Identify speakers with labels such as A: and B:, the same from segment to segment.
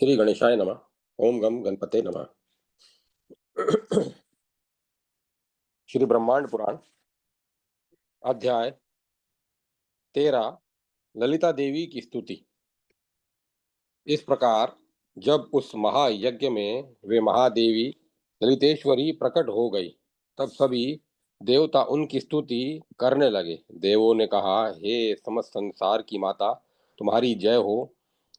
A: श्री गणेशाय नमः। ओम गम गणपते नमः। श्री ब्रह्मांड पुराण अध्याय 13 ललिता देवी की स्तुति। इस प्रकार जब उस महायज्ञ में वे महादेवी ललितेश्वरी प्रकट हो गई, तब सभी देवता उनकी स्तुति करने लगे। देवों ने कहा, हे समस्त संसार की माता, तुम्हारी जय हो।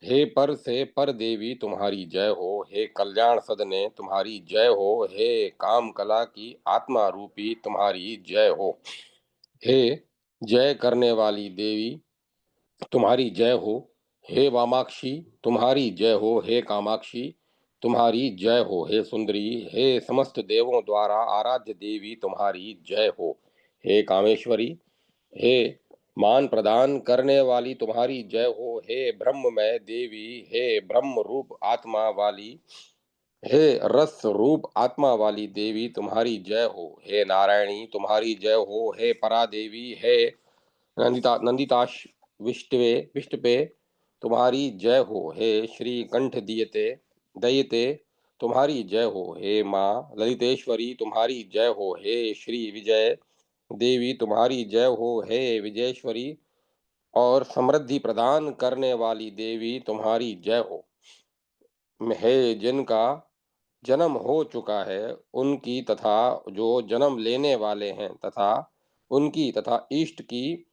A: हे पर से पर देवी, तुम्हारी जय हो। हे कल्याण सदने, तुम्हारी जय हो। हे काम कला की आत्मा रूपी, तुम्हारी जय हो। हे जय करने वाली देवी, तुम्हारी जय हो। हे वामाक्षी, तुम्हारी जय हो। हे कामाक्षी, तुम्हारी जय हो। हे सुंदरी, हे समस्त देवों द्वारा आराध्य देवी, तुम्हारी जय हो। हे कामेश्वरी, हे मान प्रदान करने वाली, तुम्हारी जय हो। हे ब्रह्ममय देवी, हे ब्रह्म रूप आत्मा वाली, हे रस रूप आत्मा वाली देवी, तुम्हारी जय हो। हे नारायणी, तुम्हारी जय हो। हे परा देवी, हे नंदिताश विष्टवे विष्टपे, तुम्हारी जय हो। हे श्री कंठ दियते दयते, तुम्हारी जय हो। हे माँ ललितेश्वरी, तुम्हारी जय हो। हे श्री विजय देवी, तुम्हारी जय हो। हे विजयेश्वरी और समृद्धि प्रदान करने वाली देवी, तुम्हारी जय हो। हे जिनका जन्म हो चुका है, उनकी तथा जो जन्म लेने वाले हैं, तथा उनकी तथा इष्ट की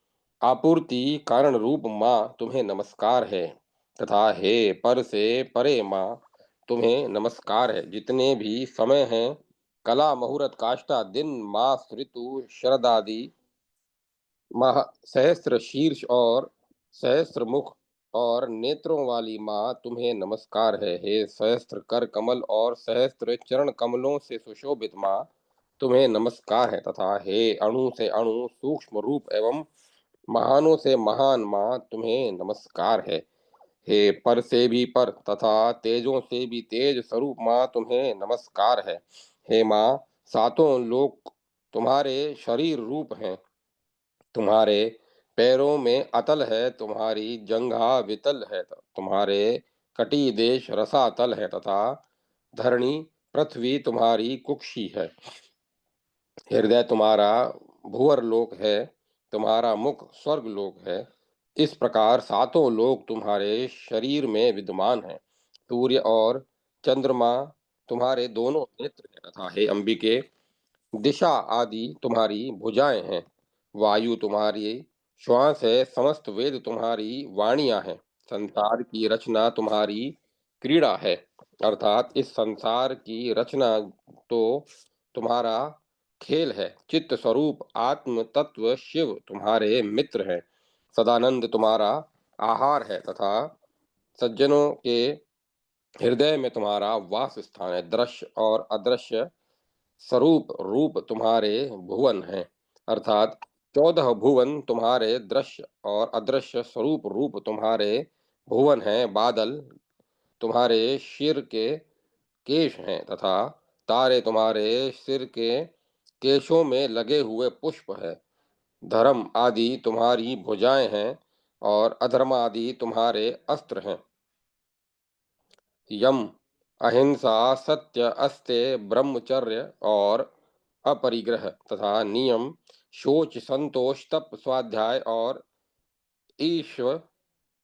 A: आपूर्ति कारण रूप माँ, तुम्हें नमस्कार है। तथा हे पर से परे माँ, तुम्हें नमस्कार है। जितने भी समय हैं, कला मुहूर्त काष्ठा दिन मास ऋतु शरद आदि महा सहस्त्र शीर्ष और सहस्त्र मुख और नेत्रों वाली माँ, तुम्हें नमस्कार है। हे सहस्त्र कर कमल और सहस्त्र चरण कमलों से सुशोभित माँ, तुम्हें नमस्कार है। तथा हे अणु से अणु सूक्ष्म रूप एवं महानों से महान माँ, तुम्हें नमस्कार है। हे पर से भी पर तथा तेजों से भी तेज स्वरूप माँ, तुम्हें नमस्कार है। हे माँ, सातों लोक तुम्हारे शरीर रूप हैं। तुम्हारे पैरों में अतल है, तुम्हारी जंघा वितल है, तुम्हारे कटी देश रसातल है, तथा धरणी पृथ्वी तुम्हारी कुक्षी है। हृदय तुम्हारा भुवर लोक है, तुम्हारा मुख स्वर्ग लोक है। इस प्रकार सातों लोक तुम्हारे शरीर में विद्यमान है। सूर्य और चंद्रमा तुम्हारे दोनों नेत्र हैं, तथा हे अंबिके, दिशा आदि तुम्हारी भुजाएं हैं। वायु तुम्हारी श्वास है, समस्त वेद तुम्हारी वाणियां हैं। संसार की रचना तुम्हारी क्रीड़ा है, अर्थात इस संसार की रचना तो तुम्हारा खेल है। चित्त स्वरूप आत्म तत्व शिव तुम्हारे मित्र हैं। सदानंद तुम्हारा आहार है, तथा सज्जनों के हृदय में तुम्हारा वास स्थान है। दृश्य और अदृश्य स्वरूप रूप तुम्हारे भुवन हैं, अर्थात 14 भुवन तुम्हारे दृश्य और अदृश्य स्वरूप रूप तुम्हारे भुवन हैं। बादल तुम्हारे सिर के केश हैं, तथा तारे तुम्हारे सिर के केशों में लगे हुए पुष्प है। धर्म आदि तुम्हारी भुजाएं हैं, और अधर्म आदि तुम्हारे अस्त्र हैं। यम, अहिंसा, सत्य, अस्त्य, ब्रह्मचर्य और अपरिग्रह तथा नियम, शोच, संतोष, तप, स्वाध्याय और ईश्वर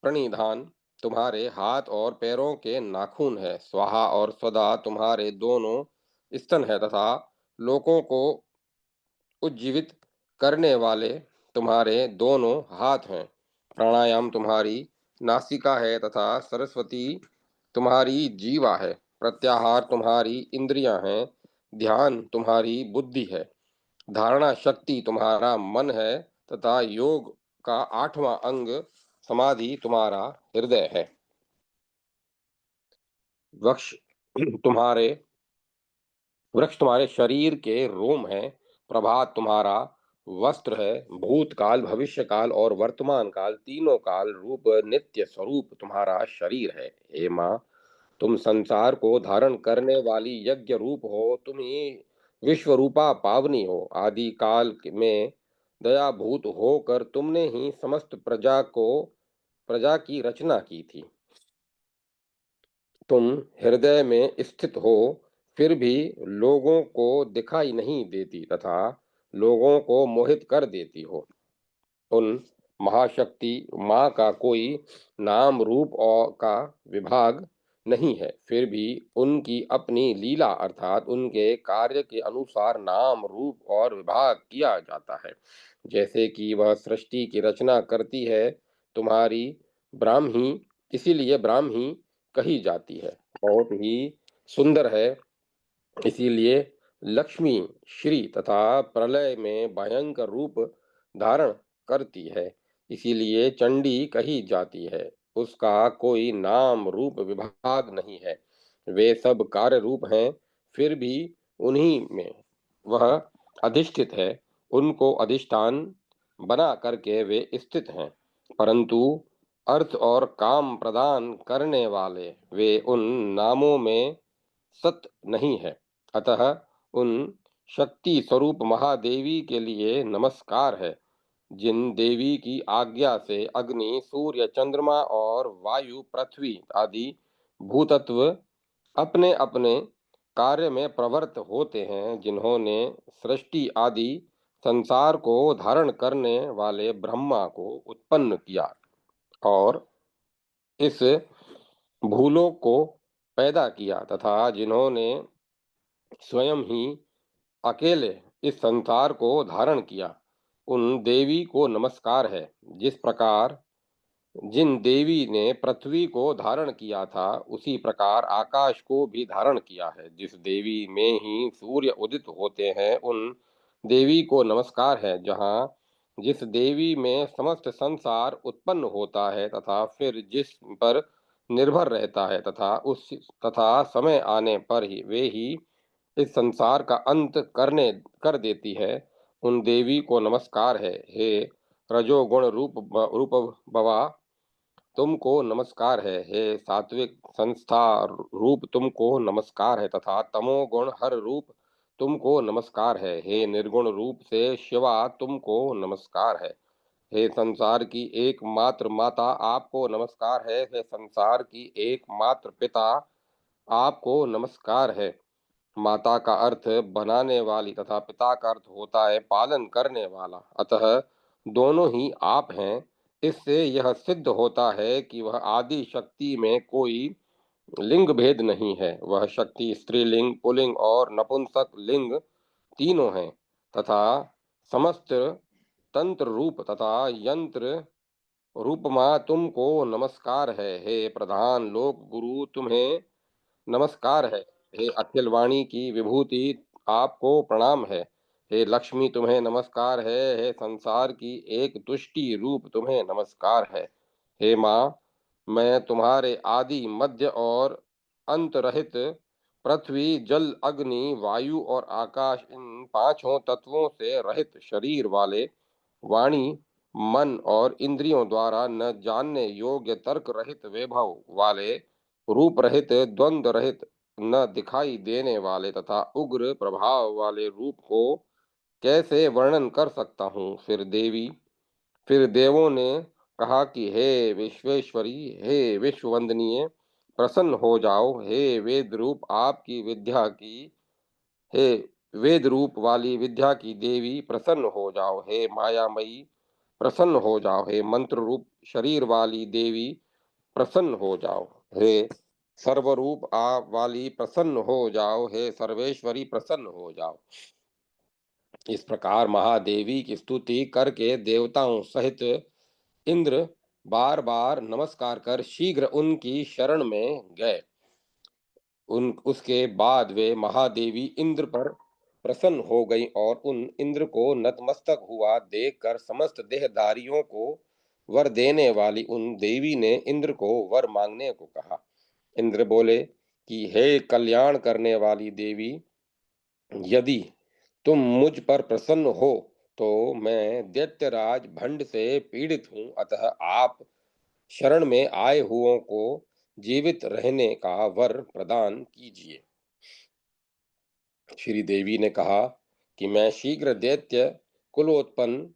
A: प्रणिधान तुम्हारे हाथ और पैरों के नाखून है। स्वाहा और स्वधा तुम्हारे दोनों स्तन है, तथा लोगों को उज्जीवित करने वाले तुम्हारे दोनों हाथ हैं। प्राणायाम तुम्हारी नासिका है, तथा सरस्वती तुम्हारी जीवा है। प्रत्याहार तुम्हारी इंद्रियां हैं। ध्यान तुम्हारी बुद्धि है। धारणा शक्ति तुम्हारा मन है, तथा योग का 8वां अंग समाधि तुम्हारा हृदय है। वृक्ष तुम्हारे वृक्ष तुम्हारे शरीर के रोम है। प्रभात तुम्हारा वस्त्र है। भूतकाल, भविष्य काल और वर्तमान काल, तीनों काल रूप नित्य स्वरूप तुम्हारा शरीर है। हे माँ, तुम संसार को धारण करने वाली यज्ञ रूप हो। तुम ही विश्व रूपा पावनी हो। आदि काल में दयाभूत होकर तुमने ही समस्त प्रजा की रचना की थी। तुम हृदय में स्थित हो, फिर भी लोगों को दिखाई नहीं देती तथा लोगों को मोहित कर देती हो। उन महाशक्ति माँ का कोई नाम रूप और का विभाग नहीं है, फिर भी उनकी अपनी लीला अर्थात उनके कार्य के अनुसार नाम रूप और विभाग किया जाता है। जैसे कि वह सृष्टि की रचना करती है, तुम्हारी ब्राह्मी, इसीलिए ब्राह्मी कही जाती है। बहुत ही सुंदर है, इसीलिए लक्ष्मी श्री तथा प्रलय में भयंकर रूप धारण करती है, इसीलिए चंडी कही जाती है। उसका कोई नाम रूप विभाग नहीं है, वे सब कार्य रूप हैं, फिर भी उन्हीं में वह अधिष्ठित है, उनको अधिष्ठान बना करके वे स्थित हैं। परंतु अर्थ और काम प्रदान करने वाले वे उन नामों में सत नहीं है। अतः उन शक्ति स्वरूप महादेवी के लिए नमस्कार है, जिन देवी की आज्ञा से अग्नि, सूर्य, चंद्रमा और वायु, पृथ्वी आदि भूतत्व अपने अपने कार्य में प्रवृत्त होते हैं, जिन्होंने सृष्टि आदि संसार को धारण करने वाले ब्रह्मा को उत्पन्न किया और इस भूलोक को पैदा किया तथा जिन्होंने स्वयं ही अकेले इस संसार को धारण किया, उन देवी को नमस्कार है। जिस प्रकार जिन देवी ने पृथ्वी को धारण किया था, उसी प्रकार आकाश को भी धारण किया है। जिस देवी में ही सूर्य उदित होते हैं, उन देवी को नमस्कार है। जहाँ जिस देवी में समस्त संसार उत्पन्न होता है तथा फिर जिस पर निर्भर रहता है तथा समय आने पर ही वे ही इस संसार का अंत कर देती है, उन देवी को नमस्कार है। हे रजोगुण रूप भवा, तुमको नमस्कार है। हे सात्विक संस्था रूप, तुमको नमस्कार है तथा तमोगुण हर रूप, तुमको नमस्कार है। हे निर्गुण रूप से शिवा, तुमको नमस्कार है। हे संसार की एकमात्र माता, आपको नमस्कार है। हे संसार की एकमात्र पिता, आपको नमस्कार है। माता का अर्थ बनाने वाली तथा पिता का अर्थ होता है पालन करने वाला, अतः दोनों ही आप हैं। इससे यह सिद्ध होता है कि वह आदि शक्ति में कोई लिंग भेद नहीं है। वह शक्ति स्त्रीलिंग, पुल्लिंग और नपुंसक लिंग तीनों हैं तथा समस्त तंत्र रूप तथा यंत्र रूपमा, तुमको नमस्कार है। हे प्रधान लोक गुरु, तुम्हें नमस्कार है। हे अखिल वाणी की विभूति, आपको प्रणाम है। हे लक्ष्मी, तुम्हें नमस्कार है। हे संसार की एक तुष्टि रूप, तुम्हें नमस्कार है। हे माँ, मैं तुम्हारे आदि, मध्य और अंत रहित पृथ्वी, जल, अग्नि, वायु और आकाश, इन पांचों तत्वों से रहित शरीर वाले, वाणी, मन और इंद्रियों द्वारा न जानने योग्य, तर्क रहित वैभव वाले, रूप रहित, द्वंद्व रहित, न दिखाई देने वाले तथा उग्र प्रभाव वाले रूप को कैसे वर्णन कर सकता हूँ। फिर देवों ने कहा कि हे विश्वेश्वरी, हे विश्ववंदनीय, प्रसन्न हो जाओ। हे वेद रूप आपकी विद्या की हे वेद रूप वाली विद्या की देवी, प्रसन्न हो जाओ। हे मायामयी, प्रसन्न हो जाओ। हे मंत्र रूप शरीर वाली देवी, प्रसन्न हो जाओ। हे सर्वरूप आप वाली, प्रसन्न हो जाओ। हे सर्वेश्वरी, प्रसन्न हो जाओ। इस प्रकार महादेवी की स्तुति करके देवताओं सहित इंद्र बार बार नमस्कार कर शीघ्र उनकी शरण में गए। उसके बाद वे महादेवी इंद्र पर प्रसन्न हो गई और उन इंद्र को नतमस्तक हुआ देखकर समस्त देहधारियों को वर देने वाली उन देवी ने इंद्र को वर मांगने को कहा। इंद्र बोले कि हे कल्याण करने वाली देवी, यदि तुम मुझ पर प्रसन्न हो तो मैं दैत्यराज भंड से पीड़ित हूँ, अतः आप शरण में आए हुओं को जीवित रहने का वर प्रदान कीजिए। श्री देवी ने कहा कि मैं शीघ्र दैत्य कुलोत्पन्न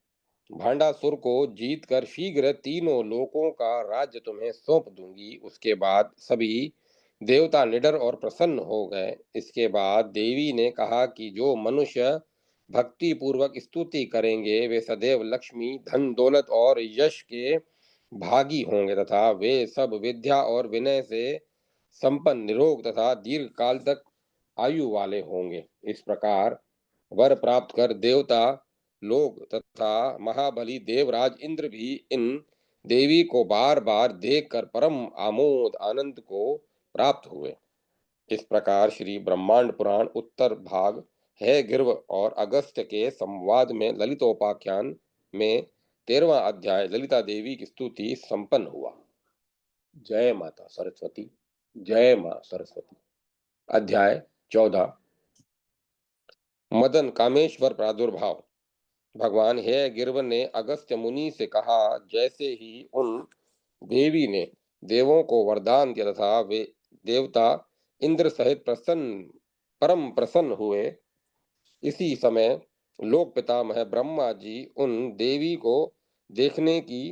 A: भांडासुर को जीतकर शीघ्र तीनों लोकों का राज्य तुम्हें सौंप दूंगी। उसके बाद सभी देवता निडर और प्रसन्न हो गए। इसके बाद देवी ने कहा कि जो मनुष्य भक्ति पूर्वक स्तुति करेंगे वे सदैव लक्ष्मी, धन, दौलत और यश के भागी होंगे तथा वे सब विद्या और विनय से संपन्न, निरोग तथा दीर्घ काल तक आयु वाले होंगे। इस प्रकार वर प्राप्त कर देवता लोग तथा महाबली देवराज इंद्र भी इन देवी को बार बार देखकर परम आमोद आनंद को प्राप्त हुए। इस प्रकार श्री ब्रह्मांड पुराण उत्तर भाग है गिर्व और अगस्त्य के संवाद में ललितोपाख्यान में 13वां अध्याय ललिता देवी की स्तुति संपन्न हुआ। जय माता सरस्वती। जय मां सरस्वती। अध्याय 14 मदन कामेश्वर प्रादुर्भाव। भगवान हे गिर्व ने अगस्त्य मुनि से कहा, जैसे ही उन देवी ने देवों को वरदान दिया तथा वे देवता इंद्र सहित परम प्रसन्न हुए, इसी समय लोक पितामह ब्रह्मा जी उन देवी को देखने की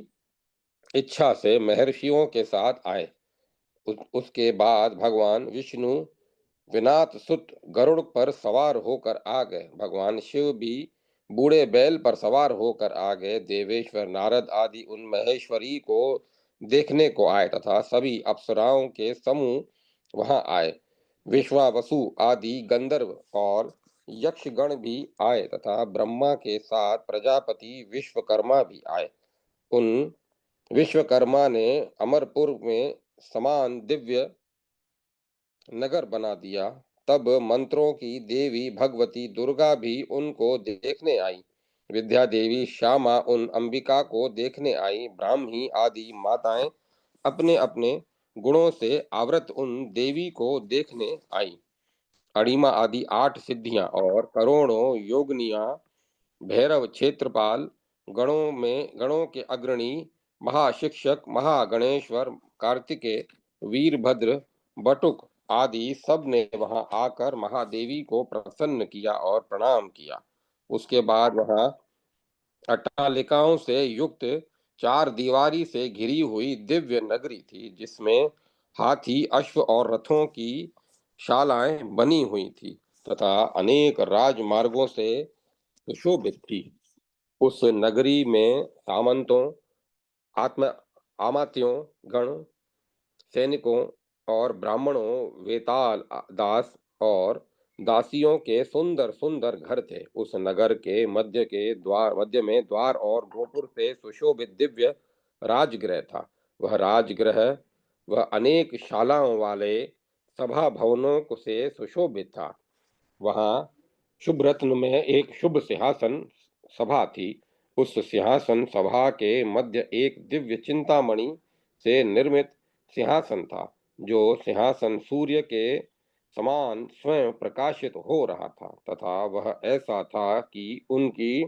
A: इच्छा से महर्षियों के साथ आए। उसके बाद भगवान विष्णु विनाथ सुत गरुड़ पर सवार होकर आ गए। भगवान शिव भी बूढ़े बैल पर सवार होकर आ गए। देवेश्वर नारद आदि उन महेश्वरी को देखने को आए तथा सभी अप्सराओं के समूह वहां आए। विश्वावसु आदि गंधर्व और यक्षगण भी आए तथा ब्रह्मा के साथ प्रजापति विश्वकर्मा भी आए। उन विश्वकर्मा ने अमरपुर में समान दिव्य नगर बना दिया। तब मंत्रों की देवी भगवती दुर्गा भी उनको देखने आई। विद्या देवी श्यामा उन अंबिका को देखने आई। ब्राह्मी आदि माताएं अपने अपने गुणों से आवृत उन देवी को देखने आई। अणिमा आदि 8 सिद्धियां और करोड़ों योगनियां, भैरव, क्षेत्रपाल, गणों के अग्रणी, महाशिक्षक, महागणेश्वर, कार्तिकेय, वीरभद्र, बटुक आदि सब ने वहां आकर महादेवी को प्रसन्न किया और प्रणाम किया। उसके बाद वहां अट्टालिकाओं से युक्त 4 दीवारी से घिरी हुई दिव्य नगरी थी, जिसमें हाथी, अश्व और रथों की शालाएं बनी हुई थी तथा अनेक राजमार्गों से सुशोभित थी। उस नगरी में सामंतों, आत्म आमात्यों, गण, सैनिकों और ब्राह्मणों, वेताल दास और दासियों के सुंदर सुंदर घर थे। उस नगर के मध्य में द्वार और गोपुर से सुशोभित दिव्य राजगृह था। वह अनेक शालाओं वाले सभा भवनों से सुशोभित था। वहां शुभ रत्न में एक शुभ सिंहासन सभा थी। उस सिंहासन सभा के मध्य एक दिव्य चिंतामणि से निर्मित सिंहासन था। जो सिंहासन सूर्य के समान स्वयं प्रकाशित हो रहा था तथा वह ऐसा था कि उनकी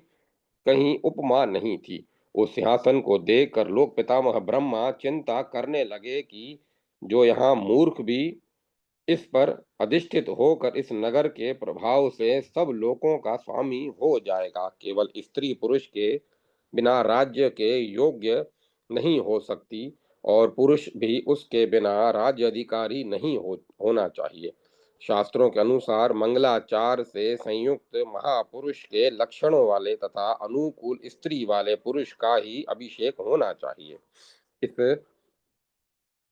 A: कहीं उपमा नहीं थी। उस सिंहासन को देखकर लोक पितामह ब्रह्मा चिंता करने लगे कि जो यहाँ मूर्ख भी इस पर अधिष्ठित होकर इस नगर के प्रभाव से सब लोगों का स्वामी हो जाएगा। केवल स्त्री पुरुष के बिना राज्य के योग्य नहीं हो सकती और पुरुष भी उसके बिना राज्य अधिकारी नहीं होना चाहिए। शास्त्रों के अनुसार मंगलाचार से संयुक्त महापुरुष के लक्षणों वाले तथा अनुकूल स्त्री वाले पुरुष का ही अभिषेक होना चाहिए। इस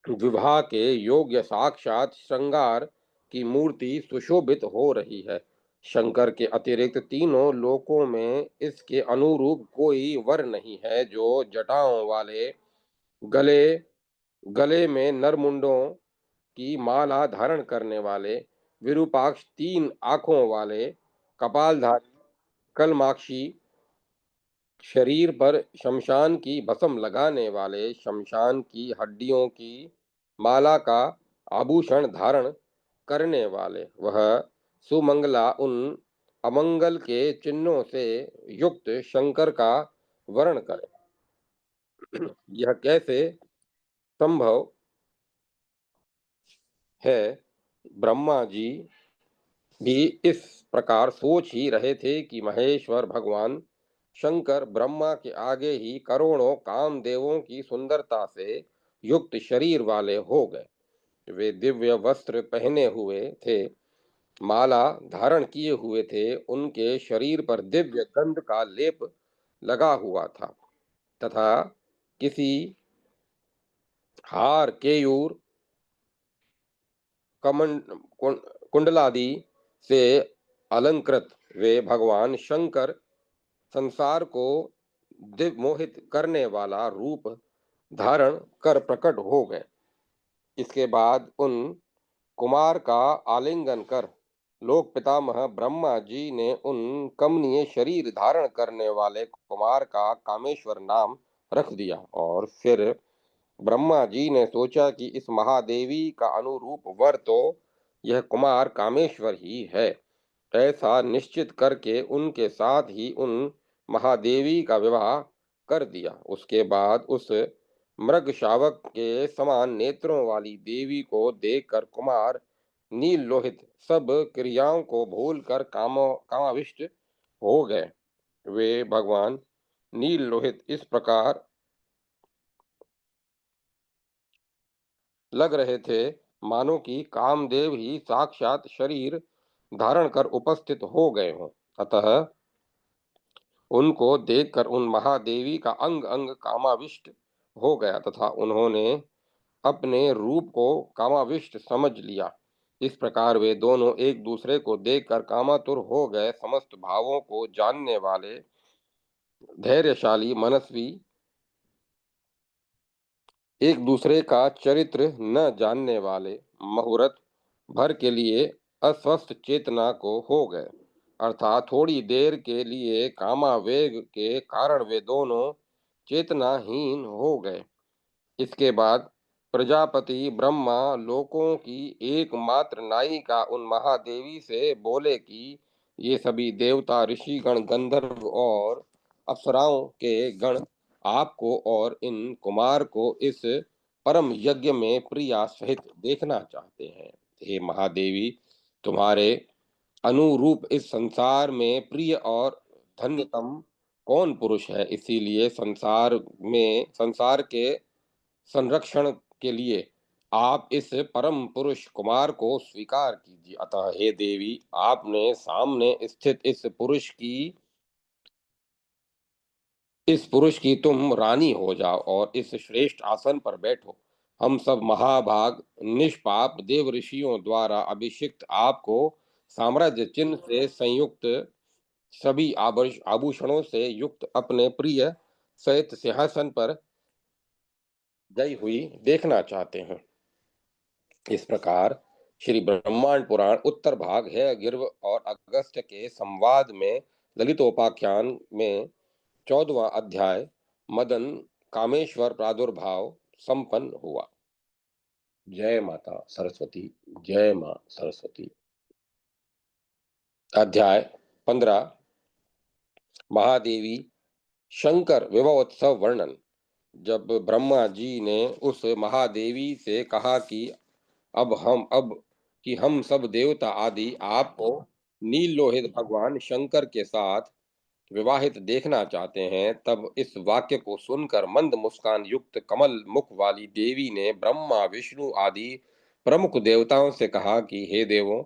A: विवाह के योग्य साक्षात श्रृंगार की मूर्ति सुशोभित हो रही है। शंकर के अतिरिक्त तीनों लोकों में इसके अनुरूप कोई वर नहीं है। जो जटाओं वाले, गले गले में नरमुंडों की माला धारण करने वाले, विरूपाक्ष, 3 आंखों वाले, कपालधारी, कलमाक्षी, शरीर पर शमशान की भस्म लगाने वाले, शमशान की हड्डियों की माला का आभूषण धारण करने वाले, वह सुमंगला उन अमंगल के चिन्हों से युक्त शंकर का वर्ण करे। यह कैसे संभव है? ब्रह्मा जी भी इस प्रकार सोच ही रहे थे कि महेश्वर भगवान शंकर ब्रह्मा के आगे ही करोड़ों कामदेवों की सुंदरता से युक्त शरीर वाले हो गए। वे दिव्य वस्त्र पहने हुए थे, माला धारण किए हुए थे, उनके शरीर पर दिव्य गंध का लेप लगा हुआ था तथा किसी हार, केयूर, कमंड कुंडलादि से अलंकृत वे भगवान शंकर संसार को दिव्य मोहित करने वाला रूप धारण कर प्रकट हो गए। इसके बाद उन कुमार का आलिंगन कर लोक पितामह ब्रह्मा जी ने उन कमनीय शरीर धारण करने वाले कुमार का कामेश्वर नाम रख दिया। और फिर ब्रह्मा जी ने सोचा कि इस महादेवी का अनुरूप वर तो यह कुमार कामेश्वर ही है। ऐसा निश्चित करके उनके साथ ही उन महादेवी का विवाह कर दिया। उसके बाद उस मृग शावक के समान नेत्रों वाली देवी को देखकर कुमार नील लोहित सब क्रियाओं को भूलकर कामाविष्ट हो गए। वे भगवान नील लोहित इस प्रकार लग रहे थे मानो कि कामदेव ही साक्षात शरीर धारण कर उपस्थित हो गए हों। अतः उनको देखकर उन महादेवी का अंग अंग कामाविष्ट हो गया तथा उन्होंने अपने रूप को कामाविष्ट समझ लिया। इस प्रकार वे दोनों एक दूसरे को देखकर कामातुर हो गए। समस्त भावों को जानने वाले धैर्यशाली मनस्वी एक दूसरे का चरित्र न जानने वाले मुहूर्त भर के लिए अस्वस्थ चेतना को हो गए। अर्थात थोड़ी देर के लिए कामावेग के कारण वे दोनों चेतनाहीन हो गए। इसके बाद प्रजापति ब्रह्मा लोकों की एकमात्र नायिका उन महादेवी से बोले कि ये सभी देवता, ऋषिगण, गंधर्व और अप्सराओं के गण आपको और इन कुमार को इस परम यज्ञ में प्रिया सहित देखना चाहते हैं। हे महादेवी, तुम्हारे अनुरूप इस संसार में प्रिय और धन्यतम कौन पुरुष है? इसीलिए संसार के संरक्षण के लिए आप इस परम पुरुष कुमार को स्वीकार कीजिए। अतः हे देवी, आपने सामने स्थित इस पुरुष की तुम रानी हो जाओ और इस श्रेष्ठ आसन पर बैठो। हम सब महाभाग निष्पाप देव ऋषियों द्वारा अभिषिक्त आपको साम्राज्य चिन्ह से संयुक्त सभी आभूषणों से युक्त अपने प्रिय सहित सिंहासन पर गई हुई देखना चाहते हैं। इस प्रकार श्री ब्रह्मांड पुराण उत्तर भाग है गिर्व और अगस्त्य के संवाद में ललितोपाख्यान में 14वां अध्याय मदन कामेश्वर प्रादुर्भाव संपन्न हुआ। जय माता सरस्वती। जय मां सरस्वती। अध्याय 15 महादेवी शंकर विवाहोत्सव वर्णन। जब ब्रह्मा जी ने उस महादेवी से कहा कि अब हम सब देवता आदि आपको नील लोहित भगवान शंकर के साथ विवाहित देखना चाहते हैं, तब इस वाक्य को सुनकर मंद मुस्कान युक्त कमल मुख वाली देवी ने ब्रह्मा, विष्णु आदि प्रमुख देवताओं से कहा कि हे देवों,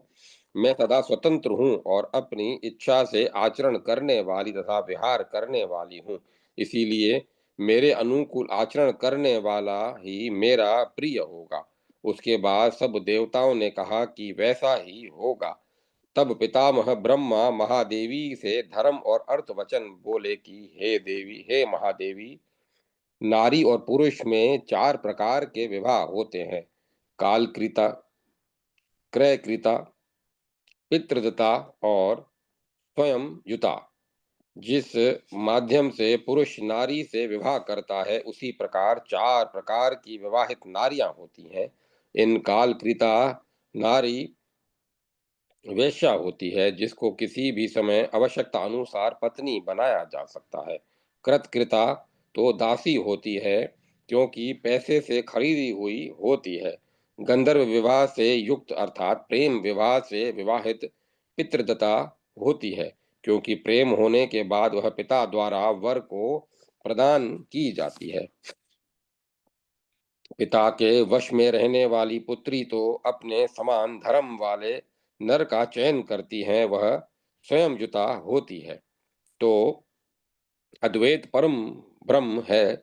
A: मैं सदा स्वतंत्र हूँ और अपनी इच्छा से आचरण करने वाली तथा विहार करने वाली हूँ। इसीलिए मेरे अनुकूल आचरण करने वाला ही मेरा प्रिय होगा। उसके बाद सब देवताओं ने कहा कि वैसा ही होगा। तब पितामह ब्रह्मा महादेवी से धर्म और अर्थ वचन बोले कि हे महादेवी, नारी और पुरुष में 4 प्रकार के विवाह होते हैं: कालकृता, क्रयकृता, पितृदत्ता और स्वयं युता। जिस माध्यम से पुरुष नारी से विवाह करता है, उसी प्रकार 4 प्रकार की विवाहित नारियां होती हैं। इन कालकृता नारी वेश्या होती है, जिसको किसी भी समय आवश्यकता अनुसार पत्नी बनाया जा सकता है। कृतकृता तो दासी होती है, क्योंकि पैसे से खरीदी हुई होती है। गंधर्व विवाह से युक्त अर्थात प्रेम विवाह से विवाहित पितृदत्ता होती है, क्योंकि प्रेम होने के बाद वह पिता द्वारा वर को प्रदान की जाती है। पिता के वश में रहने वाली पुत्री तो अपने समान धर्म वाले नर का चयन करती है, वह स्वयं जुता होती है। तो अद्वैत परम ब्रह्म है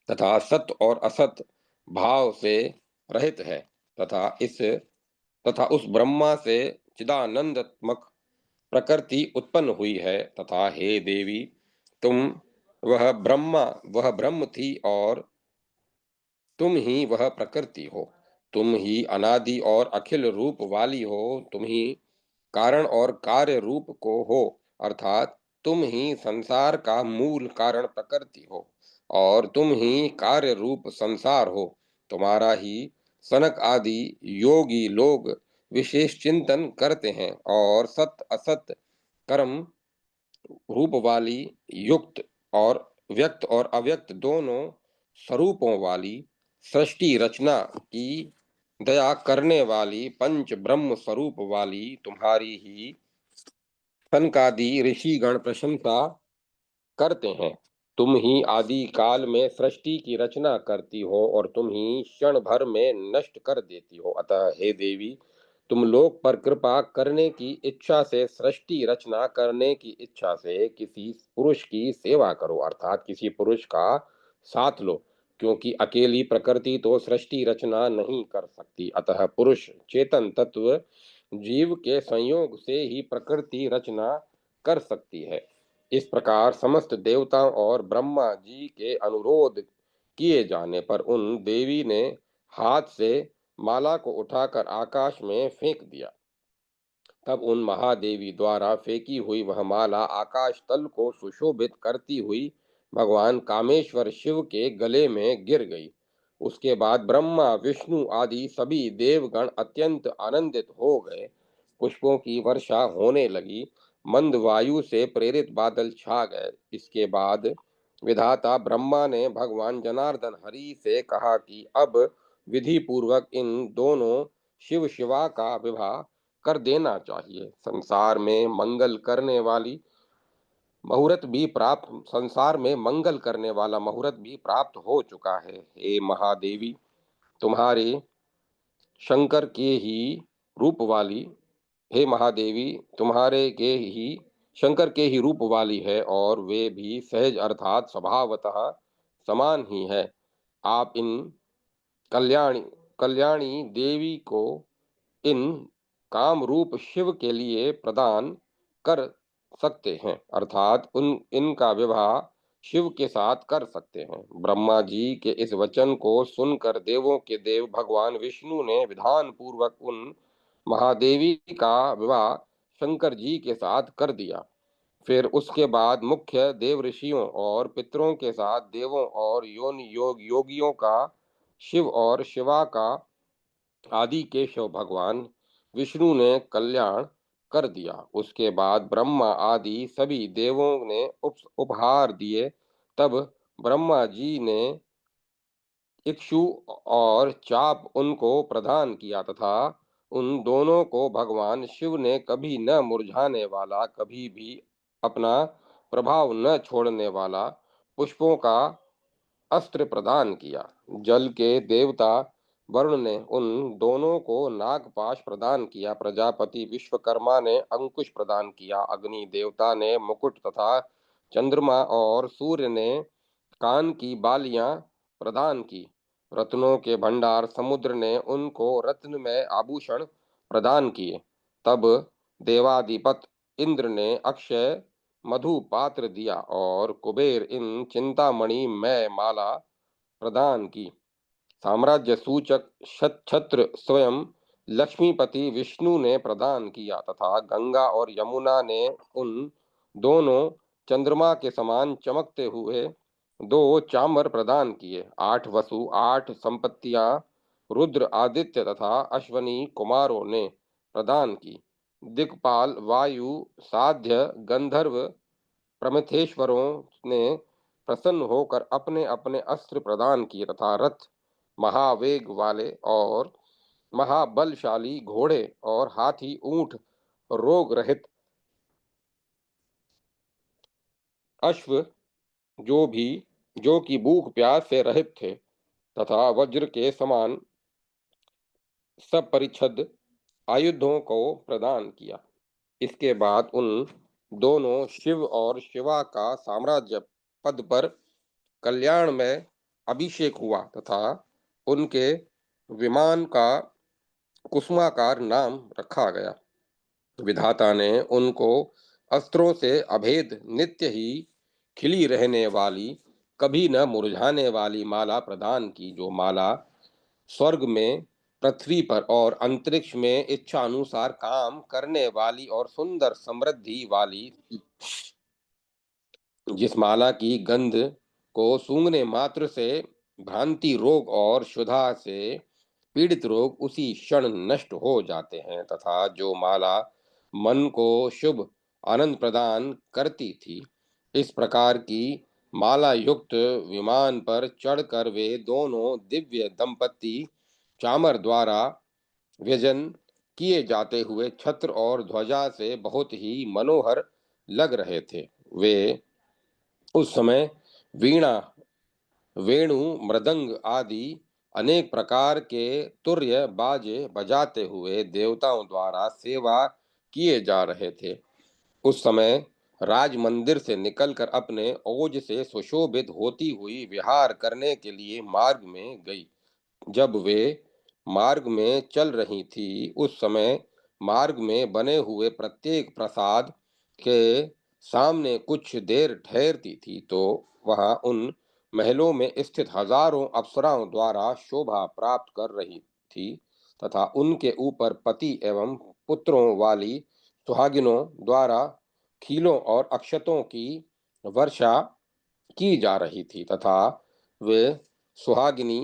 A: तथा सत और असत भाव से रहित है, तथा इस तथा उस ब्रह्मा से चिदानंदात्मक प्रकृति उत्पन्न हुई है, तथा हे देवी, तुम वह ब्रह्म थी और तुम ही वह प्रकृति हो। तुम ही अनादि और अखिल रूप वाली हो। तुम ही कारण और कार्य रूप को हो, अर्थात तुम ही संसार का मूल कारण प्रकृति हो और तुम ही कार्य रूप संसार हो। तुम्हारा ही सनक आदि योगी लोग विशेष चिंतन करते हैं और सत असत कर्म रूप वाली, युक्त और व्यक्त और अव्यक्त दोनों स्वरूपों वाली, सृष्टि रचना की दया करने वाली पंच ब्रह्म स्वरूप वाली तुम्हारी ही सनकादि ऋषिगण प्रशंसा करते हैं। तुम ही आदि काल में सृष्टि की रचना करती हो और तुम ही क्षण भर में नष्ट कर देती हो। अतः हे देवी, तुम लोक पर कृपा करने की इच्छा से, सृष्टि रचना करने की इच्छा से किसी पुरुष की सेवा करो, अर्थात किसी पुरुष का साथ लो, क्योंकि अकेली प्रकृति तो सृष्टि रचना नहीं कर सकती। अतः पुरुष चेतन तत्व जीव के संयोग से ही प्रकृति रचना कर सकती है। इस प्रकार समस्त देवताओं और ब्रह्मा जी के अनुरोध किए जाने पर उन देवी ने हाथ से माला को उठाकर आकाश में फेंक दिया। तब उन महादेवी द्वारा फेंकी हुई वह माला आकाश तल को सुशोभित करती हुई भगवान कामेश्वर शिव के गले में गिर गई। उसके बाद ब्रह्मा विष्णु आदि सभी देवगण अत्यंत आनंदित हो गए। पुष्पों की वर्षा होने लगी, मंद वायु से प्रेरित बादल छा गए। इसके बाद विधाता ब्रह्मा ने भगवान जनार्दन हरि से कहा कि अब विधि पूर्वक इन दोनों शिव शिवा का विवाह कर देना चाहिए। संसार में मंगल करने वाला मुहूर्त भी प्राप्त हो चुका है। हे महादेवी, तुम्हारे शंकर के ही रूप वाली हे महादेवी, तुम्हारे के ही शंकर के ही रूप वाली है और वे भी सहज अर्थात स्वभावतः समान ही है। आप इन कल्याणी कल्याणी देवी को इन काम रूप शिव के लिए प्रदान कर सकते हैं, अर्थात उन इनका विवाह शिव के साथ कर सकते हैं। ब्रह्मा जी के इस वचन को सुनकर देवों के देव भगवान विष्णु ने विधान पूर्वक उन महादेवी का विवाह शंकर जी के साथ कर दिया। फिर उसके बाद मुख्य देव ऋषियों और पितरों के साथ देवों और योगियों का शिव और शिवा का आदि केशव भगवान विष्णु ने कल्याण कर दिया। उसके बाद ब्रह्मा आदि सभी देवों ने उपहार दिए। तब ब्रह्मा जी ने इक्षु और चाप उनको प्रदान किया तथा उन दोनों को भगवान शिव ने कभी न मुरझाने वाला, कभी भी अपना प्रभाव न छोड़ने वाला पुष्पों का अस्त्र प्रदान किया। जल के देवता वरुण ने उन दोनों को नागपाश प्रदान किया। प्रजापति विश्वकर्मा ने अंकुश प्रदान किया। अग्नि देवता ने मुकुट तथा चंद्रमा और सूर्य ने कान की बालियां प्रदान की। रत्नों के भंडार समुद्र ने उनको रत्न में आभूषण प्रदान किए। तब देवाधिपत इंद्र ने अक्षय मधु पात्र दिया और कुबेर इन चिंतामणि में माला प्रदान की। साम्राज्य सूचक छत्र स्वयं लक्ष्मीपति विष्णु ने प्रदान किया तथा गंगा और यमुना ने उन दोनों चंद्रमा के समान चमकते हुए दो चांबर प्रदान किए। आठ वसु, आठ संपत्तियां रुद्र, आदित्य तथा अश्वनी कुमारों ने प्रदान की। दिक्पाल, वायु, साध्य, गंधर्व प्रमथेश्वरों ने प्रसन्न होकर अपने अपने अस्त्र प्रदान किए तथा रथ, महावेग वाले और महाबलशाली घोड़े और हाथी, ऊंट, रोग रहित अश्व, जो भी जो कि भूख प्यास से रहित थे, तथा वज्र के समान सपरिच्छद आयुधों को प्रदान किया। इसके बाद उन दोनों शिव और शिवा का साम्राज्य पद पर कल्याण में अभिषेक हुआ तथा उनके विमान का कुसुमाकार नाम रखा गया। विधाता ने उनको अस्त्रों से अभेद नित्य ही खिली रहने वाली, कभी न मुरझाने वाली माला प्रदान की, जो माला स्वर्ग में, पृथ्वी पर और अंतरिक्ष में इच्छा अनुसार काम करने वाली और सुंदर समृद्धि वाली, जिस माला की गंध को सूंघने मात्र से भ्रांति रोग और क्षुधा से पीड़ित रोग उसी क्षण नष्ट हो जाते हैं, तथा जो माला मन को शुभ आनंद प्रदान करती थी। इस प्रकार की माला युक्त विमान पर चढ़कर वे दोनों दिव्य दंपति चामर द्वारा व्यजन किए जाते हुए छत्र और ध्वजा से बहुत ही मनोहर लग रहे थे। वे उस समय वीणा, वेणु, मृदंग आदि अनेक प्रकार के तुर्य बाजे बजाते हुए देवताओं द्वारा सेवा किए जा रहे थे। उस समय राज मंदिर से निकलकर अपने ओज से सुशोभित होती हुई विहार करने के लिए मार्ग में गई। जब वे मार्ग में चल रही थी, उस समय मार्ग में बने हुए प्रत्येक प्रसाद के सामने कुछ देर ठहरती थी, तो वहां उन महलों में स्थित हजारों अप्सराओं द्वारा शोभा प्राप्त कर रही थी तथा उनके ऊपर पति एवं पुत्रों वाली सुहागिनों द्वारा खीलों और अक्षतों की वर्षा की जा रही थी तथा वे सुहागिनी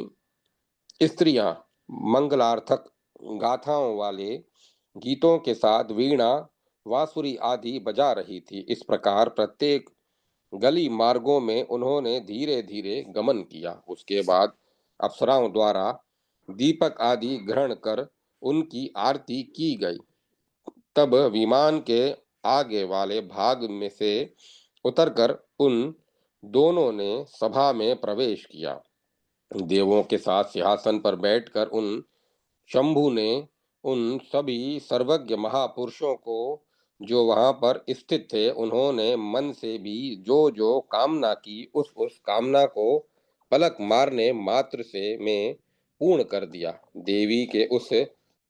A: स्त्रियां मंगलार्थक गाथाओं वाले गीतों के साथ वीणा, बांसुरी आदि बजा रही थी। इस प्रकार प्रत्येक गली मार्गों में उन्होंने धीरे धीरे गमन किया। उसके बाद अप्सराओं द्वारा दीपक आदि ग्रहण कर उनकी आरती की गई। तब विमान के आगे वाले भाग में से उतरकर उन दोनों ने सभा में प्रवेश किया। देवों के साथ सिंहासन पर बैठकर उन शंभु ने उन सभी सर्वज्ञ महापुरुषों को जो वहां पर स्थित थे, उन्होंने मन से भी जो जो कामना की, उस कामना को पलक मारने मात्र से में पूर्ण कर दिया। देवी के उस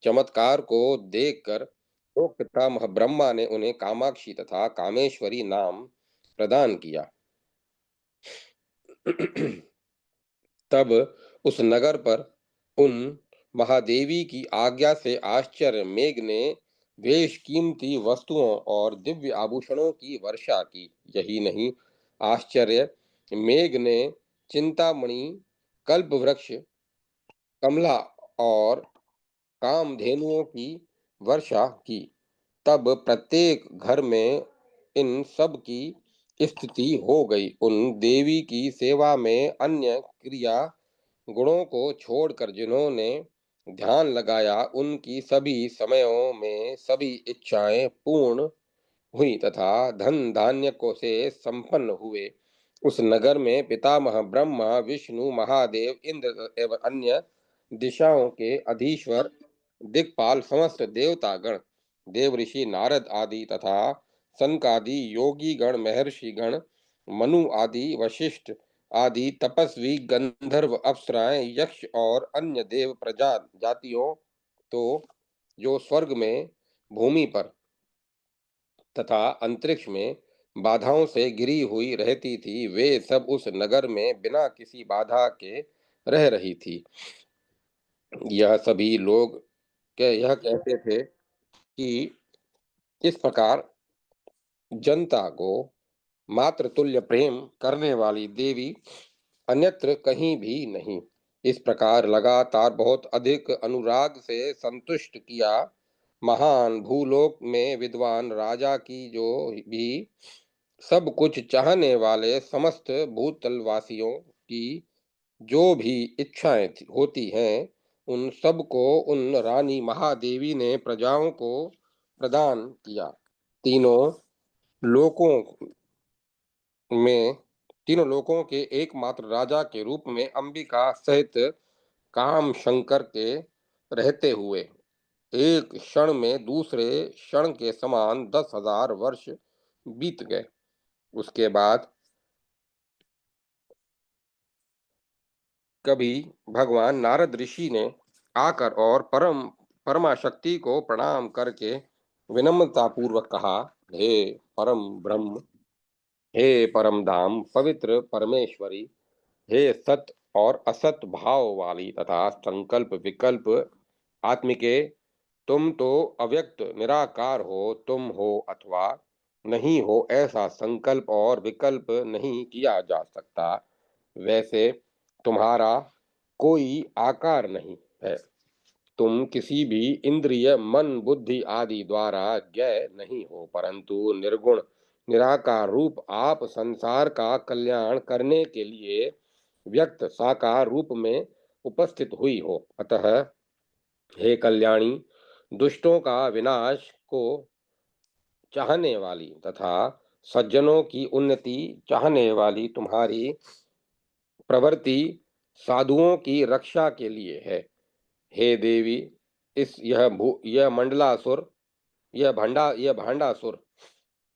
A: चमत्कार को देखकर लोक पितामह ब्रह्मा ने उन्हें कामाक्षी तथा कामेश्वरी नाम प्रदान किया। तब उस नगर पर उन महादेवी की आज्ञा से आश्चर्य मेघ ने वेश कीमती वस्तुओं और दिव्य आभूषणों की वर्षा की। यही नहीं, आश्चर्य मेघ ने चिंतामणि, कल्प वृक्ष, कमला और कामधेनुओं की वर्षा की। तब प्रत्येक घर में इन सब की स्थिति हो गई। उन देवी की सेवा में अन्य क्रिया गुणों को छोड़कर जिन्होंने ध्यान लगाया, उनकी सभी समयों में सभी इच्छाएं पूर्ण हुई तथा धन धान्य को से संपन्न हुए। उस नगर में पितामह ब्रह्मा, विष्णु, महादेव, इंद्र एवं अन्य दिशाओं के अधीश्वर दिक्पाल, समस्त देवतागण, देव ऋषि नारद आदि तथा सनकादि योगी गण, महर्षि गण, मनु आदि, वशिष्ठ आदि तपस्वी, गंधर्व, अप्सराएं, यक्ष और अन्य देव प्रजा जातियों, तो जो स्वर्ग में, भूमि पर तथा अंतरिक्ष में बाधाओं से घिरी हुई रहती थी, वे सब उस नगर में बिना किसी बाधा के रह रही थी। यह सभी लोग यह कहते थे कि इस प्रकार जनता को मातृ तुल्य प्रेम करने वाली देवी अन्यत्र कहीं भी नहीं। इस प्रकार लगातार बहुत अधिक अनुराग से संतुष्ट किया महान भूलोक में विद्वान राजा की जो भी सब कुछ चाहने वाले समस्त भूतल वासियों की जो भी इच्छाएं होती हैं, उन सब को उन रानी महादेवी ने प्रजाओं को प्रदान किया। तीनों लोकों में तीनों लोकों के एकमात्र राजा के रूप में अंबिका सहित काम शंकर के रहते हुए एक क्षण में दूसरे क्षण के समान 10,000 वर्ष बीत गए। उसके बाद कभी भगवान नारद ऋषि ने आकर और परमा शक्ति को प्रणाम करके विनम्रता पूर्वक कहा, हे परम ब्रह्म, हे परम धाम पवित्र परमेश्वरी, हे सत और असत भाव वाली तथा संकल्प विकल्प आत्मिके, तुम तो अव्यक्त निराकार हो, तुम हो अथवा नहीं हो ऐसा संकल्प और विकल्प नहीं किया जा सकता। वैसे तुम्हारा कोई आकार नहीं है। तुम किसी भी इंद्रिय मन बुद्धि आदि द्वारा ज्ञेय नहीं हो, परंतु निर्गुण निराकार रूप आप संसार का कल्याण करने के लिए व्यक्त साकार रूप में उपस्थित हुई हो। अतः हे कल्याणी, दुष्टों का विनाश को चाहने वाली तथा सज्जनों की उन्नति चाहने वाली तुम्हारी प्रवृत्ति साधुओं की रक्षा के लिए है। हे देवी, इस यह मंडलासुर, यह भांडासुर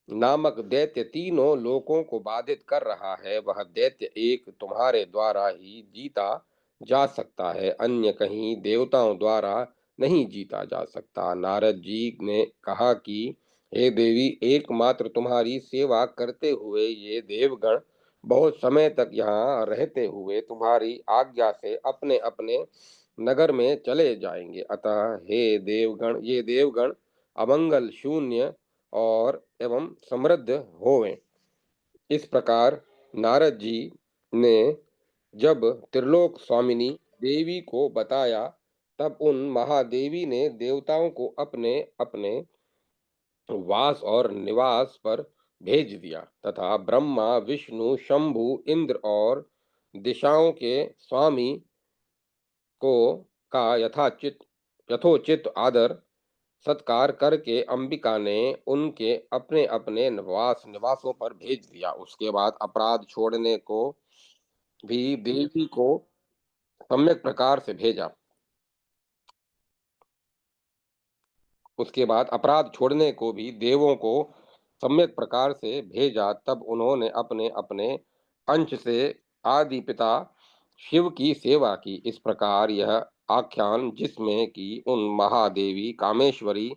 A: नामक दैत्य तीनों लोकों को बाधित कर रहा है। वह दैत्य एक तुम्हारे द्वारा ही जीता जा सकता है, अन्य कहीं देवताओं द्वारा नहीं जीता जा सकता। नारद जी ने कहा कि हे देवी, एकमात्र तुम्हारी सेवा करते हुए ये देवगण बहुत समय तक यहाँ रहते हुए तुम्हारी आज्ञा से अपने अपने नगर में चले जाएंगे। अतः हे देवगण, ये देवगण अमंगल शून्य और एवं समृद्ध होवें। इस प्रकार नारद जी ने जब त्रिलोक स्वामिनी देवी को बताया, तब उन महादेवी ने देवताओं को अपने अपने वास और निवास पर भेज दिया तथा ब्रह्मा विष्णु शंभु इंद्र और दिशाओं के स्वामी को का यथोचित आदर सत्कार करके अंबिका ने उनके अपने अपने निवासों पर भेज दिया। उसके बाद अपराध छोड़ने को भी देवी को सम्यक प्रकार से भेजा। उसके बाद अपराध छोड़ने को भी देवों को सम्यक प्रकार से भेजा। तब उन्होंने अपने अपने अंश से आदि पिता शिव की सेवा की। इस प्रकार यह आख्यान, जिसमें कि उन महादेवी कामेश्वरी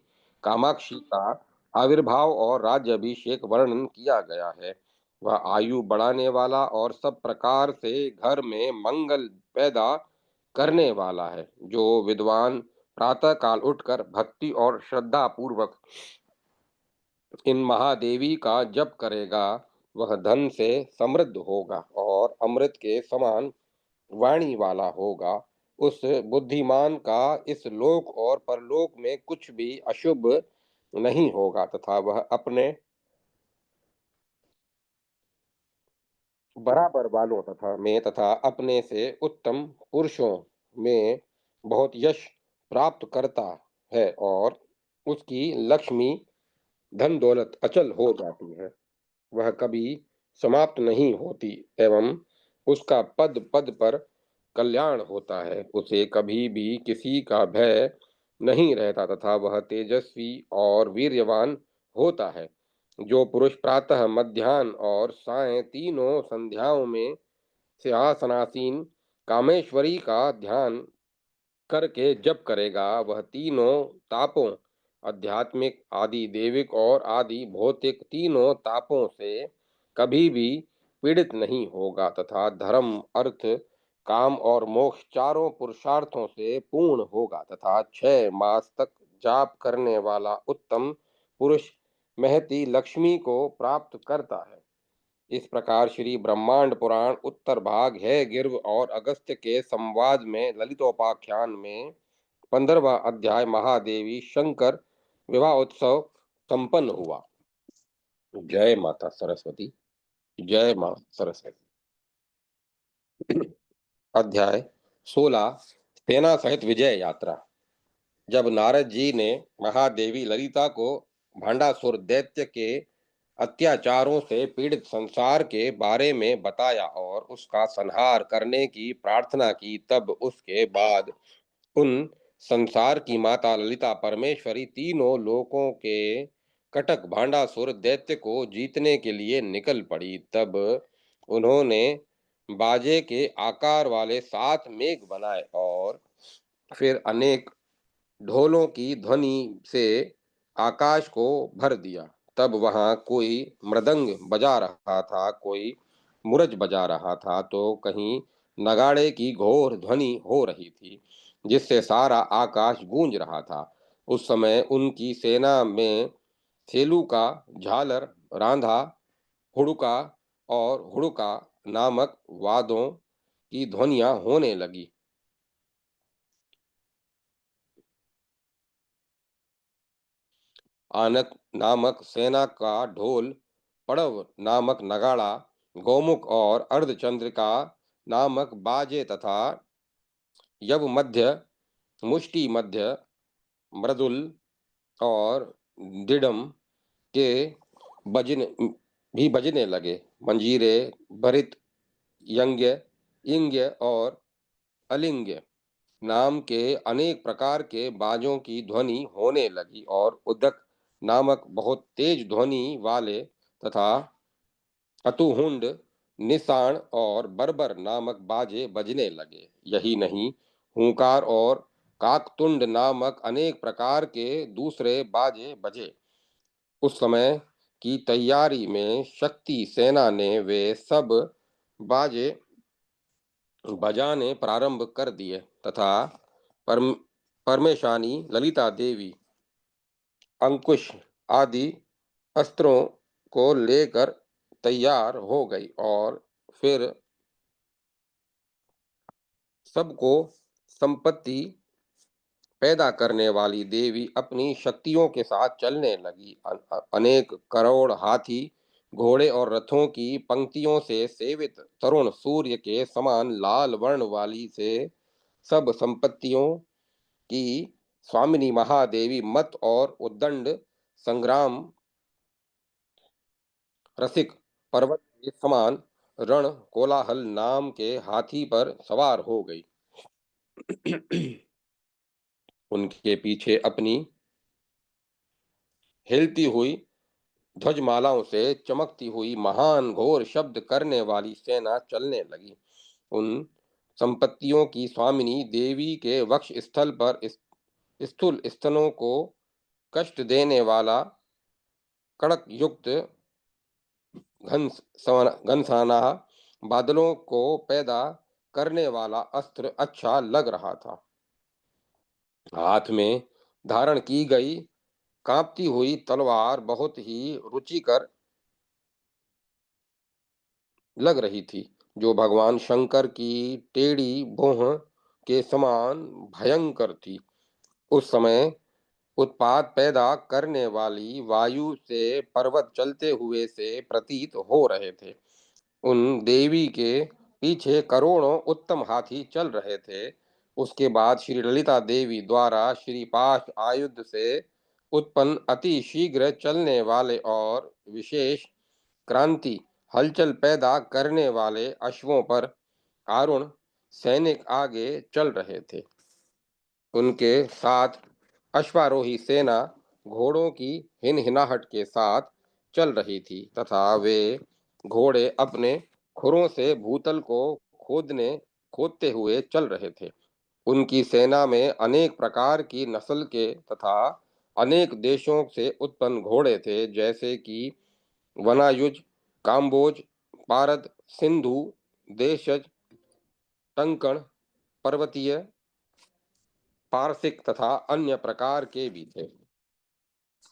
A: कामाक्षी का आविर्भाव और राज्याभिषेक वर्णन किया गया है, वह आयु बढ़ाने वाला और सब प्रकार से घर में मंगल पैदा करने वाला है। जो विद्वान प्रातः काल उठकर भक्ति और श्रद्धा पूर्वक इन महादेवी का जप करेगा, वह धन से समृद्ध होगा और अमृत के समान वाणी वाला होगा। उस बुद्धिमान का इस लोक और परलोक में कुछ भी अशुभ नहीं होगा तथा वह अपने बराबर वालों तथा अपने से उत्तम पुरुषों में बहुत यश प्राप्त करता है और उसकी लक्ष्मी धन दौलत अचल हो जाती है। वह कभी समाप्त नहीं होती एवं उसका पद पद पर कल्याण होता है। उसे कभी भी किसी का भय नहीं रहता तथा वह तेजस्वी और वीर्यवान होता है। जो पुरुष प्रातः मध्याह्न और सायं तीनों संध्याओं में सिंहासनासीन कामेश्वरी का ध्यान करके जप करेगा, वह तीनों तापों, आध्यात्मिक आदि देविक और आदि भौतिक तीनों तापों से कभी भी पीड़ित नहीं होगा तथा धर्म अर्थ काम और मोक्ष चारों पुरुषार्थों से पूर्ण होगा तथा 6 मास तक जाप करने वाला उत्तम पुरुष महती लक्ष्मी को प्राप्त करता है। इस प्रकार श्री ब्रह्मांड पुराण उत्तर भाग है गिर्व और अगस्त्य के संवाद में ललितोपाख्यान में 15वां अध्याय महादेवी शंकर विवाह उत्सव संपन्न हुआ। जय माता सरस्वती। जय मां सरस्वती। अध्याय 16, सेना सहित विजय यात्रा। जब नारद जी ने महादेवी ललिता को भांडासुर दैत्य के अत्याचारों से पीड़ित संसार के बारे में बताया और उसका संहार करने की प्रार्थना की। तब उसके बाद उन संसार की माता ललिता परमेश्वरी तीनों लोकों के कटक भांडासुर दैत्य को जीतने के लिए निकल पड़ी। तब उन्होंने बाजे के आकार वाले 7 मेघ बनाए और फिर अनेक ढोलों की ध्वनि से आकाश को भर दिया। तब वहां कोई मृदंग बजा रहा था, कोई मुरज बजा रहा था, तो कहीं नगाड़े की घोर ध्वनि हो रही थी, जिससे सारा आकाश गूंज रहा था। उस समय उनकी सेना में थेलू का, झालर, रांधा, हुड़का और हुड़का नामक वाद्यों की ध्वनियां होने लगी। आनक नामक सेना का ढोल, पड़व नामक नगाड़ा, गौमुख और अर्धचंद्रिका नामक बाजे तथा यव मध्य, मुष्टि मध्य, मृदुल और दिडम के बजने भी बजने लगे। मंजीरे, भरित, यंग्य, इंग्य और अलिंग्य नाम के अनेक प्रकार के बाजों की ध्वनि होने लगी और उदक नामक बहुत तेज ध्वनि वाले तथा अतुहुंड, निशाण और बर्बर नामक बाजे बजने लगे। यही नहीं, हुंकार और काकतुंड नामक अनेक प्रकार के दूसरे बाजे बजे। उस समय की तैयारी में शक्ति सेना ने वे सब बाजे बजाने प्रारंभ कर दिए तथा परम परमेशानी ललिता देवी अंकुश आदि अस्त्रों को लेकर तैयार हो गई और फिर सबको संपत्ति पैदा करने वाली देवी अपनी शक्तियों के साथ चलने लगी। अनेक करोड़ हाथी, घोड़े और रथों की पंक्तियों से सेवित तरुण सूर्य के समान लाल वर्ण वाली से सब संपत्तियों की स्वामिनी महादेवी मत और उद्दंड संग्राम रसिक पर्वत के समान रण कोलाहल नाम के हाथी पर सवार हो गई। उनके पीछे अपनी हिलती हुई ध्वजमालाओं से चमकती हुई महान घोर शब्द करने वाली सेना चलने लगी। उन संपत्तियों की स्वामिनी देवी के वक्ष स्थल पर स्थूल स्तनों को कष्ट देने वाला कड़क युक्त घनसाना बादलों को पैदा करने वाला अस्त्र अच्छा लग रहा था। हाथ में धारण की गई कांपती हुई तलवार बहुत ही रुचिकर लग रही थी, जो भगवान शंकर की टेढ़ी भोह के समान भयंकर थी। उस समय उत्पात पैदा करने वाली वायु से पर्वत चलते हुए से प्रतीत हो रहे थे। उन देवी के पीछे करोड़ों उत्तम हाथी चल रहे थे। उसके बाद श्री ललिता देवी द्वारा श्री पाश आयुध से उत्पन्न अति शीघ्र चलने वाले और विशेष क्रांति हलचल पैदा करने वाले अश्वों पर आरूढ़ सैनिक आगे चल रहे थे। उनके साथ अश्वारोही सेना घोड़ों की हिनहिनाहट के साथ चल रही थी तथा वे घोड़े अपने खुरों से भूतल को खोदने खोदते हुए चल रहे थे। उनकी सेना में अनेक प्रकार की नस्ल के तथा अनेक देशों से उत्पन्न घोड़े थे, जैसे कि वनायुज, काम्बोज, पारद, सिंधु, देशज, टंकण, पर्वतीय, पारसिक तथा अन्य प्रकार के भी थे।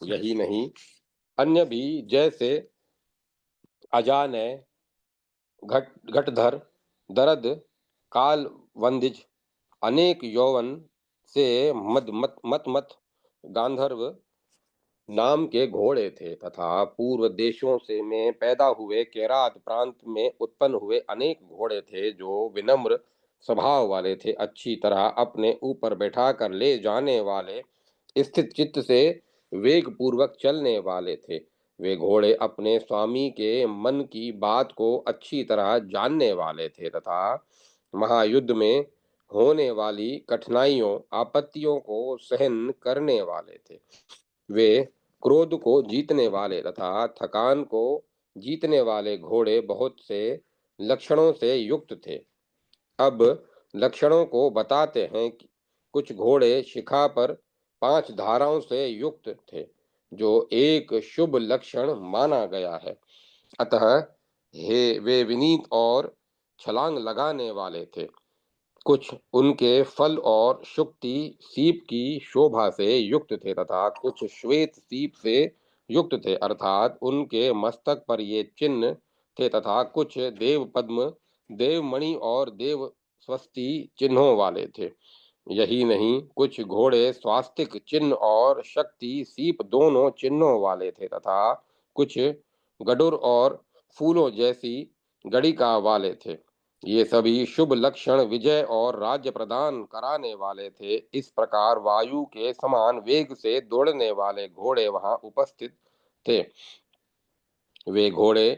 A: यही नहीं, अन्य भी जैसे अजानय, घटधर, दरद, काल वंदिज, अनेक यौवन से मद मत मत मत गांधर्व नाम के घोड़े थे तथा पूर्व देशों से में पैदा हुए केरात प्रांत में उत्पन्न हुए अनेक घोड़े थे, जो विनम्र स्वभाव वाले थे, अच्छी तरह अपने ऊपर बैठा कर ले जाने वाले, स्थित चित्त से वेग पूर्वक चलने वाले थे। वे घोड़े अपने स्वामी के मन की बात को अच्छी तरह जानने वाले थे तथा महायुद्ध में होने वाली कठिनाइयों आपत्तियों को सहन करने वाले थे। वे क्रोध को जीतने वाले तथा थकान को जीतने वाले घोड़े बहुत से लक्षणों से युक्त थे। अब लक्षणों को बताते हैं कि कुछ घोड़े शिखा पर 5 धाराओं से युक्त थे, जो एक शुभ लक्षण माना गया है। अतः हे वे विनीत और छलांग लगाने वाले थे। कुछ उनके फल और शुक्ति सीप की शोभा से युक्त थे तथा कुछ श्वेत सीप से युक्त थे, अर्थात उनके मस्तक पर ये चिन्ह थे तथा कुछ देव पद्म, देवमणि और देव स्वस्ति चिन्हों वाले थे। यही नहीं, कुछ घोड़े स्वास्तिक चिन्ह और शक्ति सीप दोनों चिन्हों वाले थे तथा कुछ गडुर और फूलों जैसी गड़िका वाले थे। ये सभी शुभ लक्षण विजय और राज्य प्रदान कराने वाले थे। इस प्रकार वायु के समान वेग से दौड़ने वाले घोड़े वहां उपस्थित थे। वे घोड़े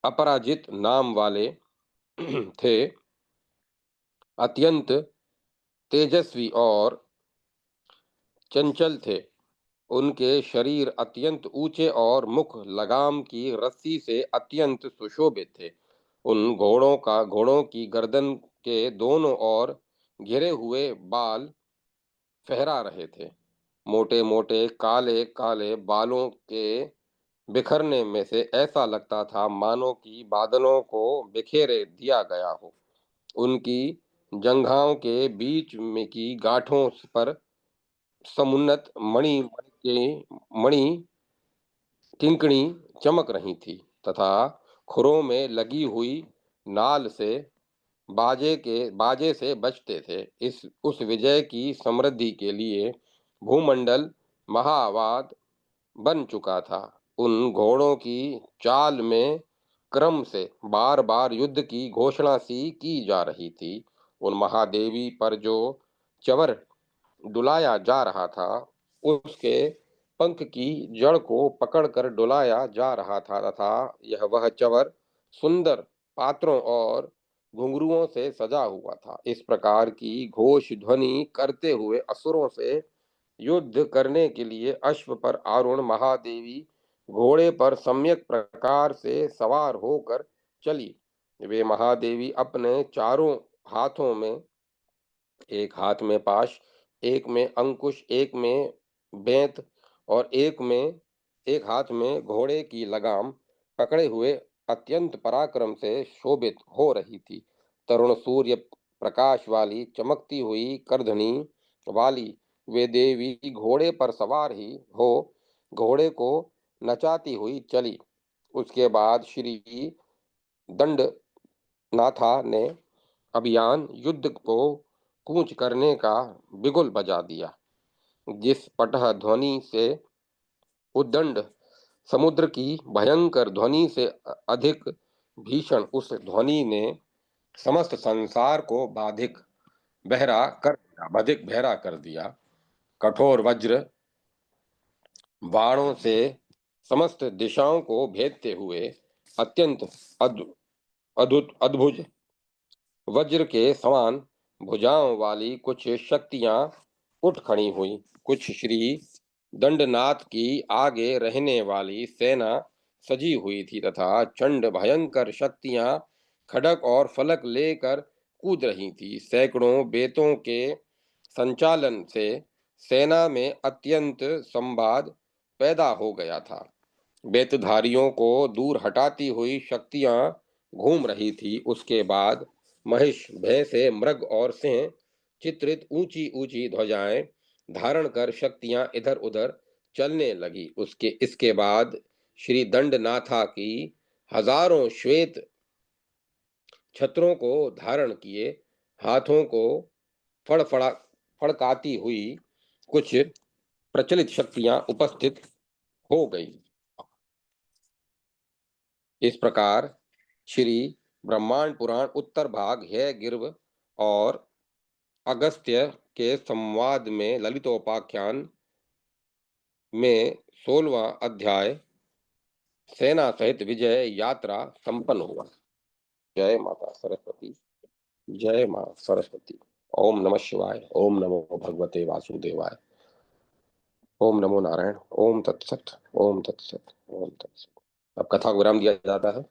A: अपराजित नाम वाले थे, अत्यंत तेजस्वी और चंचल थे। उनके शरीर अत्यंत ऊंचे और मुख लगाम की रस्सी से अत्यंत सुशोभित थे। उन घोड़ों की गर्दन के दोनों ओर घिरे हुए बाल फहरा रहे थे। मोटे मोटे काले काले बालों के बिखरने में से ऐसा लगता था मानो कि बादलों को बिखेरे दिया गया हो। उनकी जंघाओं के बीच में की गांठों पर समुन्नत मणि किंकणी चमक रही थी तथा खुरों में लगी हुई नाल से बाजे से बजते थे। इस उस विजय की समृद्धि के लिए भूमंडल महावाद बन चुका था। उन घोड़ों की चाल में क्रम से बार बार युद्ध की घोषणा सी की जा रही थी। उन महादेवी पर जो चवर डुलाया जा रहा था, उसके पंख की जड़ को पकड़कर डुलाया जा रहा था तथा वह चवर सुंदर पात्रों और घुंघरुओं से सजा हुआ था। इस प्रकार की घोष ध्वनि करते हुए असुरों से युद्ध करने के लिए अश्व पर आरूढ़ महादेवी घोड़े पर सम्यक प्रकार से सवार होकर चली। वे महादेवी अपने चारों हाथों में, एक हाथ में पाश, एक में अंकुश, एक में बेंत और एक हाथ में घोड़े की लगाम पकड़े हुए अत्यंत पराक्रम से शोभित हो रही थी। तरुण सूर्य प्रकाश वाली चमकती हुई करधनी वाली वे देवी घोड़े पर सवार ही हो घोड़े को नचाती हुई चली। उसके बाद श्री दंड नाथा ने अभियान युद्ध को कूच करने का बिगुल बजा दिया। जिस पटह ध्वनि से उद्दंड समुद्र की भयंकर ध्वनि से अधिक भीषण उस ध्वनि ने समस्त संसार को बाधिक बहरा कर दिया। कठोर वज्र बाणों से समस्त दिशाओं को भेदते हुए अत्यंत अद्भुत वज्र के समान भुजाओं वाली कुछ शक्तियां उठ खड़ी हुई। कुछ श्री दंडनाथ की आगे रहने वाली सेना सजी हुई थी तथा चंड भयंकर शक्तियां खड़ग और फलक लेकर कूद रही थी। सैकड़ों बेतों के संचालन से सेना में अत्यंत संवाद पैदा हो गया था। बेतधारियों को दूर हटाती हुई शक्तियां घूम रही थी। उसके बाद महिष, भय से मृग और सिंह चित्रित ऊंची ऊंची ध्वजाएं धारण कर शक्तियां इधर उधर चलने लगी। उसके इसके बाद श्री दंडनाथा की हजारों श्वेत छत्रों को धारण किए, हाथों को फड़फड़ा फड़काती हुई कुछ प्रचलित शक्तियां उपस्थित हो गई। इस प्रकार श्री ब्रह्मांड पुराण उत्तर भाग है गिर्व और अगस्त्य के संवाद में ललितोपाख्यान में 16वां अध्याय सेना सहित विजय यात्रा संपन्न हुआ। जय माता सरस्वती। जय मां सरस्वती। ओम नमः शिवाय। ओम नमो भगवते वासुदेवाय। ओम नमो नारायण। ओम तत्सत। ओम तत्सत। ओम तत्सत। अब कथा को विराम दिया जाता है।